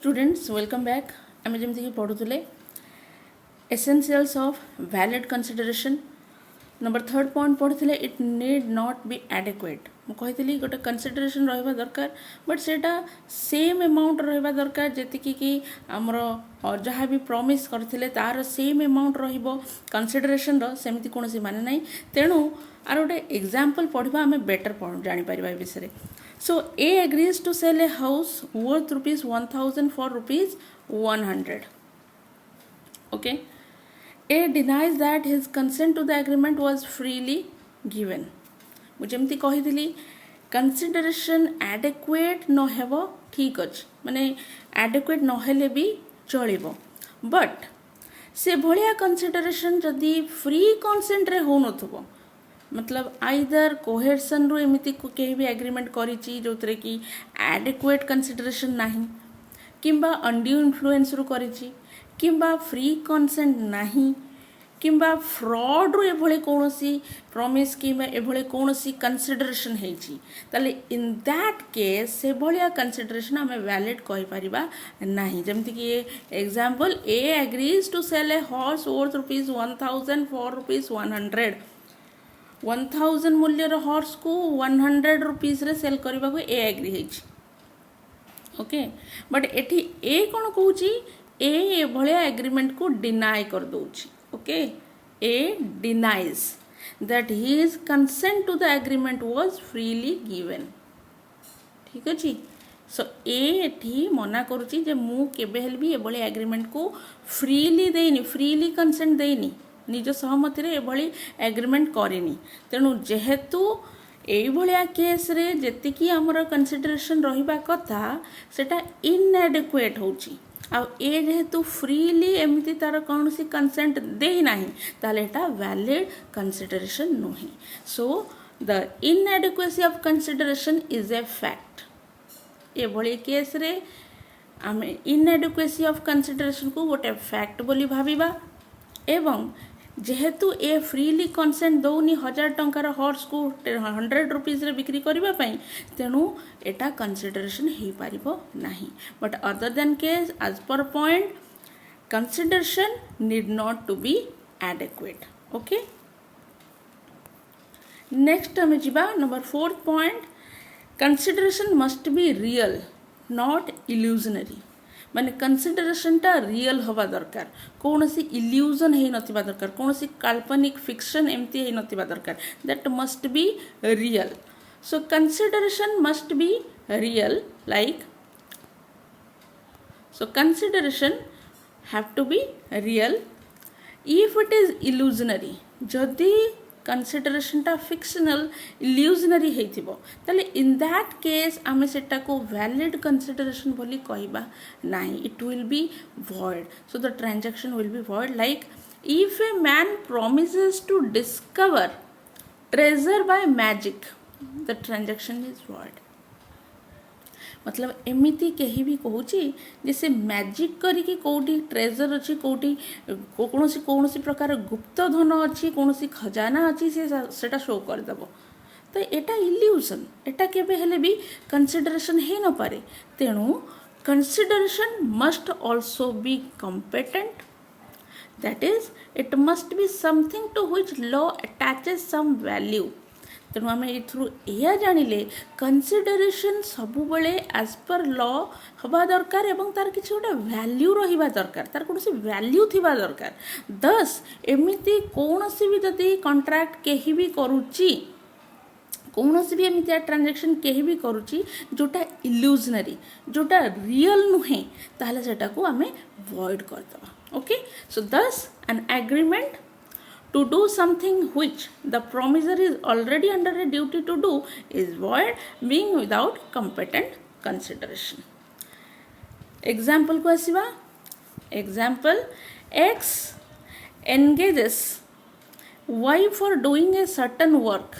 Students welcome back आम जमीक पढ़ुले essentials of valid consideration number 3rd point पढ़ुले it need not be adequate मुझे गोटे कंसिडरेशन रहा दरकार बट सेटा सेम अमाउंट रहा दरकार जी कि आमर जहाँ भी प्रॉमिस करथिले तार सेम अमाउंट रहिबो कंसिडरेशन सेमती कौन मान ना तेणु आर गोटे एग्जांपल पढ़ा आम बेटर जापर ए विषय So A agrees to sell a house worth rupees 1000 for rupees 100. Okay. A denies that his consent to the agreement was freely given. मुझे एमती कही कंसिडरेशन adequate न हेबो ठीक अच्छे माने adequate न हेले भी चलिबो बट से भलिया कंसिडरेशन जदि फ्री कंसेंट रे हो नथबो मतलब आइदर कोहेरसन रु एमती कहीं भी एग्रीमेंट करिछि जोतरे कि एडिक्वेट कंसिडरेशन नाही किंबा अनड्यू इन्फ्लुएंस रु करिछि किंबा फ्री कंसेंट नाही किंबा फ्रॉड रु एभले कोनोसी प्रॉमिस किंबा एभले कोनोसी कंसिडरेशन हेछि ताले इन दैट केस से भलिया कंसिडरेशन हमें वैलिड कहि परिबा नाही जेमति कि example A agrees to sell a horse worth rupees 1000 for rupees 100 1000 मूल्यर हॉर्स को 100 रुपीस रे सेल करबा को ए एग्री हेछि ओके बट एठी ए कोन कहूची ए भलिया एग्रीमेंट को डिनाई कर दोछि okay A denies that his consent to the agreement was freely given ठीक अछि सो एठी मना करूची जे मु केबे हेल भी ए भलिया एग्रीमेंट को फ्रीली देनी फ्रीली कंसेंट देनी निज सहमति रे एभली एग्रीमेंट करेनी तेणु जेहेतु एभलिया केस रे जेतिकी हमर कंसिडरेशन रहिबा कथा सेटा इनएडिक्वेट होची आ ए जेहेतु फ्रीली एमिति तार कौनसी कंसेंट देई नाही ताले एटा वैलिड कंसिडरेशन नोही so the inadequacy of consideration is a fact एभली केस रे आमे इनएडिक्वेसी ऑफ कंसिडरेशन को गोटे फैक्ट बोली भाबिबा एवं जेहेतु ए फ्रीली कंसेंट दौनी 1000 टंकार हॉर्स को 100 रुपीस रे बिक्री करबा पई तेणु एटा कंसिडरेशन हे पारिबो नाही but other than case as per point consideration need not to be adequate okay next हमें जिबा number 4th point consideration must be real not illusionary माने कंसिडरेशन टा रियल हवा दरकार कौन सी इल्यूजन है नथिबा दरकार कौन सी काल्पनिक फिक्शन एमती है नथिबा दरकार that must be real so consideration must be real like so consideration have to be real if it is illusionary जदि कंसिडरेशन टा फिक्शनल इल्यूजनरी हेथिबो ताले इन दैट केस आमे सेटा को वैलिड कंसिडरेशन बोली कहबा नाही it will be void so the transaction will be void like if a man promises to discover treasure by magic the transaction is void मतलब एमिति कहीं भी कहूची जैसे मैजिक करिकी कोटी ट्रेजर अच्छी कोटी कौन सी प्रकार गुप्त धन अच्छी कौन सी खजाना अच्छी से शो करदेव तो एटा इल्यूजन एटा केबे हेले भी कंसिडरेशन हे न पारे तेणु consideration must also be competent that is it must be something to which law attaches some value तेणु आम एथरू यह जानिले कंसिडरेशन सबु बेले एज पर लॉ हवा दरकार एवं तार किसी गोटे वैल्यू रहिबा दरकार तार कौन सी वैल्यू थिबा दरकार दस एमिति कौन सी भी जदि कॉन्ट्रैक्ट केही भी करूची कौन सी भी एमितिया ट्रांजैक्शन केही भी करूची जोटा इल्यूजनरी जोटा रियल नुहे ताहले सेटा को आमे वॉइड कर दबा ओके सो दस an agreement to do something which the promisor is already under a duty to do is void being without competent consideration. Example को आसीबा example X engages Y for doing a certain work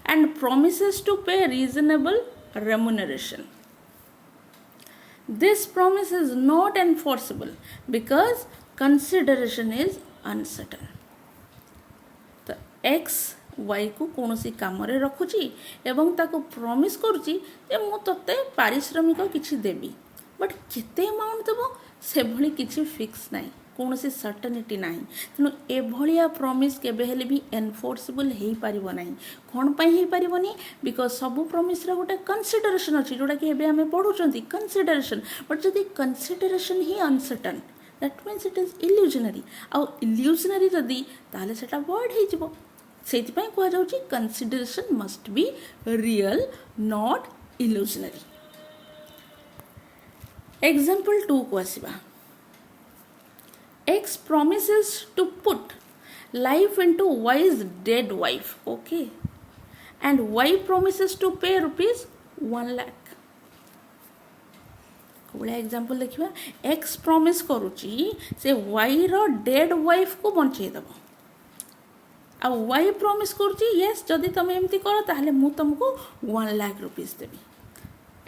and promises to pay reasonable remuneration. This promise is not enforceable because consideration is uncertain. X Y को कौन सी काम रखुची एवं ताको promise करुची जे मु तते पारिश्रमिक किछि देबी बट केते अमाउंट देव से भली किछि फिक्स नाही, कौन सी सर्टेनिटी ना। तेणु एभलिया प्रॉमिस केबे हेले भी एनफोर्सेबल हो पारिबो नाही। कौन पाई हो पारिबोनी, बिकॉज सबु प्रॉमिस रा गोटे कंसीडरेशन अछि जोटा कि एबे हमें पढुचंती कंसीडरेशन, बट जदि कंसीडरेशन ही uncertain that means it is illusory. आउ इल्यूजनरी जदि ताले सेटा वॉइड हो जिवो। सेतिपई कहा जाउची consideration must be real not illusory. Example 2 को आसीबा। X promises to put life into Y's dead wife, okay, and Y promises to pay rupees 1 lakh. Koda example देखिबा। X प्रॉमिस करूची से Y रो डेड वाइफ को बंचेई दबो, आ Y promise करूची yes जदि तमे एमती करो ताहले मु तुमको 1 लाख रुपीस देबी।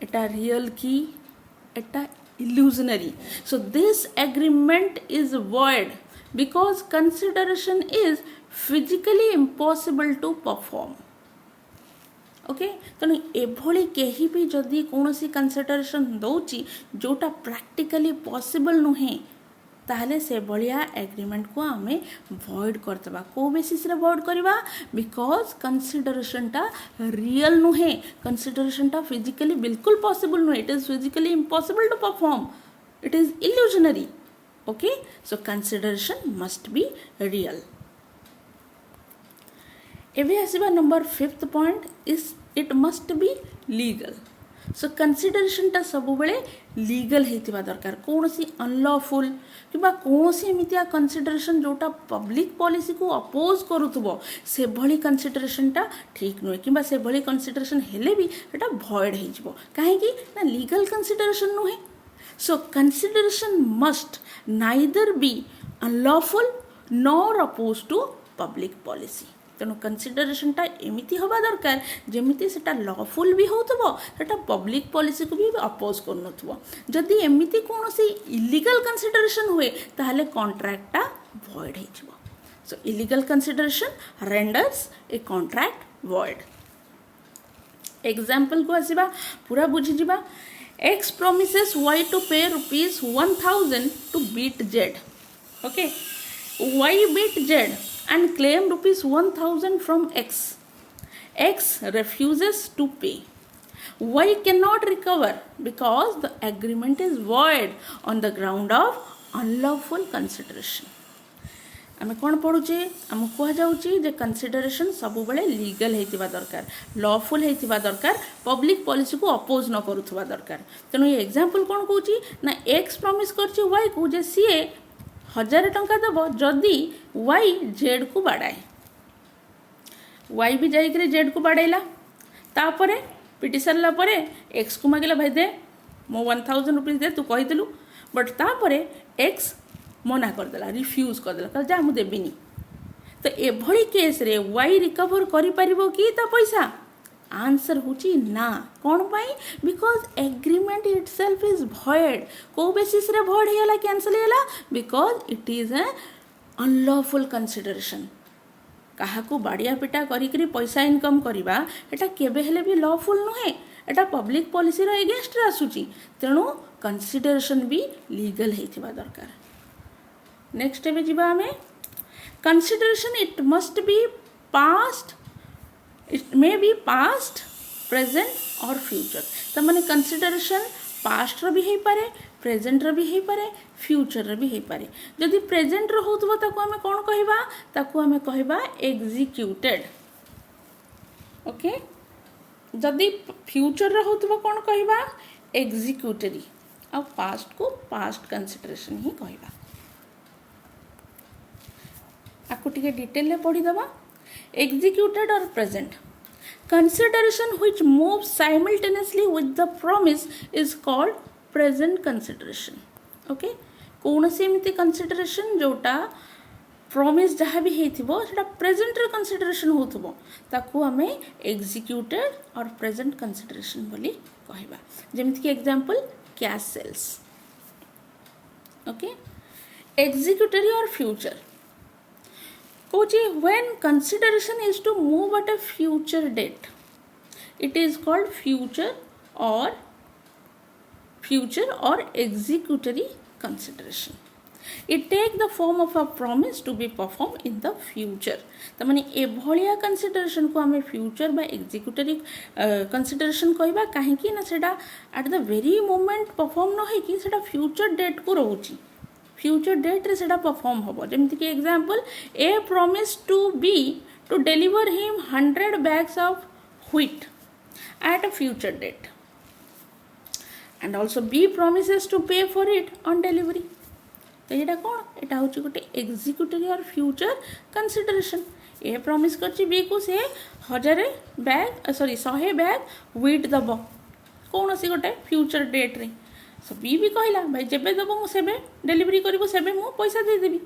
एटा रियल की एटा illusionary. So this agreement is void because consideration is physically impossible to perform. Okay, तेणु एभली कहीं भी जदि कौन सी कंसिडरेशन दौची जोटा प्रैक्टिकली पॉसिबल नुहे, ताहले से भलिया एग्रीमेंट को आमे वॉइड करदेबा। को बेसिस रे वॉइड करबा, बिकॉज कंसिडरेशन टा रियल नुहे, कंसिडरेशन टा फिजिकली बिल्कुल पॉसिबल नुहे, it is physically impossible to perform, it is illusory. Okay, so consideration must be real. एबे आसीबा number 5th point is it must be legal. So consideration टा सब बेले लीगल हेतिबा दरकार। कौन सी अनलॉफुल किबा कौन सी एमितिया कंसिडरेशन जोटा पब्लिक पॉलिसी को अपोज करूथबो से भली कंसिडरेशन टा ठीक नुहे, किबा से भली कंसिडरेशन हेले भी एटा भॉइड हे जिवो। काहे कि ना लीगल कंसिडरेशन नुहे। So consideration must neither be unlawful nor oppose to public policy. तेणु कंसिडरेशन टा एमिति हवा दरकार जेमिति सेटा लॉफुल भी होतबो, सेटा पब्लिक पॉलिसी को भी अपोज करनथबो। जदि एमिति कोनोसी इलीगल कंसिडरेशन हुए ताहले कॉन्ट्रैक्ट टा वॉइड हे जिवो। So illegal consideration renders a contract void. Example को आसीबा, पूरा बुझी जिबा। X promises Y to pay rupees 1000 to beat Z. Okay, Y beat Z and claim rupees 1000 from X. X refuses to pay. Y cannot recover because the agreement is void on the ground of unlawful consideration. आम कौन पढ़ुचे, आम कहुचे जे consideration सब बेले legal होइतिबा दरकार, lawful होइतिबा दरकार, public policy को oppose न करुथबा दरकार। तेणु ये एग्जांपल कौन कहूची ना एक्स प्रॉमिस करछि वाई को जे सीए 1000 टंका देबो जदि वाई जेड को बाड़ाए। वाई भी जाइकरी जेड को बाड़ेला, तापरे पिटी सारला परे एक्स को मागिला भाई दे मो 1000 रुपीस दे तू कहितलु, बट तापरे एक्स मना करदेला, रिफ्यूज करदेला, कह जा मु देबिनी। तो एभली केस रे वाई रिकवर करि परिबो कि ता पैसा? आंसर होची ना। कौन पाई? Because agreement itself is void. को बेसिस रे भॉइड हेला, कैंसिल हेला? Because it is a unlawful consideration. काहाकू बाड़िया पिटा करिकरी पैसा इनकम करिबा एटा केबे हेले भी लॉफुल नुहे, एटा पब्लिक पॉलिसी रो एगेंस्ट रे आसुची। तेणु कंसिडरेशन भी लीगल हेथिबा दरकार। नेक्स्ट एबे जिबा हमें consideration it must B past, it may be past, present और फ्यूचर। त माने कंसिडरेशन पास्ट रो भी हे पारे, प्रेजेंट रो भी हे पारे, फ्यूचर रो भी हे पारे। जदि प्रेजेंट रो होतबो ताको हमें कोन कहिबा? ताको हमें कहिबा एग्जीक्यूटेड। ओके, जदि फ्यूचर रो होतबो कोन कहिबा? एग्जीक्यूटरी। आ पास्ट को पास्ट कंसिडरेशन ही कहिबा। आपको टिके डिटेल ले पढ़ी दबा। एग्जीक्यूटेड और present consideration which moves simultaneously with the promise is called present consideration. Okay, कौन सी एमती कंसिडरेशन जोटा प्रॉमिस जहाँ भी हेथिबो सेटा प्रेजेंट रे कंसिडरेशन होथबो ताकू हमें एग्जीक्यूटेड और प्रेजेंट कंसिडरेशन बोली कहबा। जेमति कि example cash sales. Okay, executory और future when consideration is to move at a future date, it is called future or future or executory consideration. It take the form of a promise to be performed in the future. तो माने ए भलिया consideration को हमें future बा executory consideration कहबा काहे कि ना सेटा at the very moment perform न है कि सेटा future date को रहउची future date रे सेटा perform होबो जेमति कि example A promised to B to deliver him 100 bags of wheat at a future date, and also B promises to pay for it on delivery. तो ये कौन एटा हूँ गोटे एक्जिक्यूटिव और फ्यूचर कंसिडरेशन. ए प्रॉमिस करछि बी को से 1000 बैग 100 बैग व्हीट दब कौन सी गोटे फ्यूचर डेट रे. सो बी भी कहला भाई जेबे दब मु सेबे डिलीवरी करबो सेबे मु पैसा दे देबी.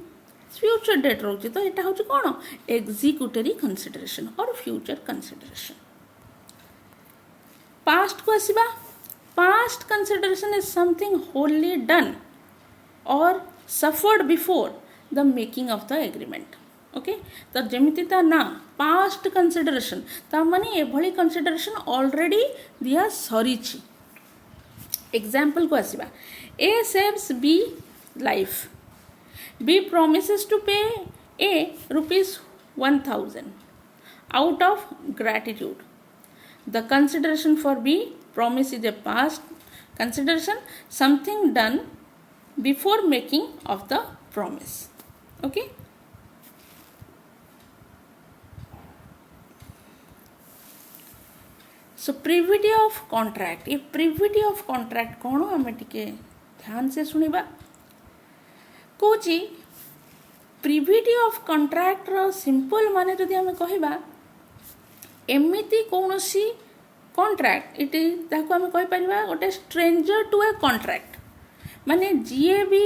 फ्यूचर डेट रोचे तो एटा हूँ कौन एक्जिक्यूटरी कंसिडरेशन और फ्यूचर कंसिडरेशन. पास्ट को आसीबा. Past consideration is something wholly done or suffered before the making of the agreement. Okay तो जमिति ता ना पास्ट कंसिडरेशन ता माने ए भली कंसिडरेशन ऑलरेडी दिया सरीछि. एग्जांपल को आसीबा. A saves B life. B promises to pay A ₹1000 out of gratitude. The consideration for B promise is a past consideration, something done before making of the promise. Okay. So privity of contract. ये privity of contract कौन हमें टिके ध्यान से सुनिबा. Kochi privity of contract row simple माने जदि हमें कहिबा एमिति कौनसी contract इटी ताको हमें कहि परिबा गोटे stranger to a contract. माने जी भी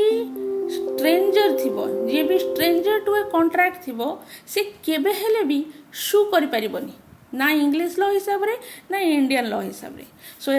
स्ट्रेंजर थिबो जी भी स्ट्रेंजर टू ए कॉन्ट्रैक्ट थिबो से केबे हेले भी सु करि परिबनी ना इंग्लिश लॉ हिसाब रे ना इंडियन लॉ हिसाब रे. सो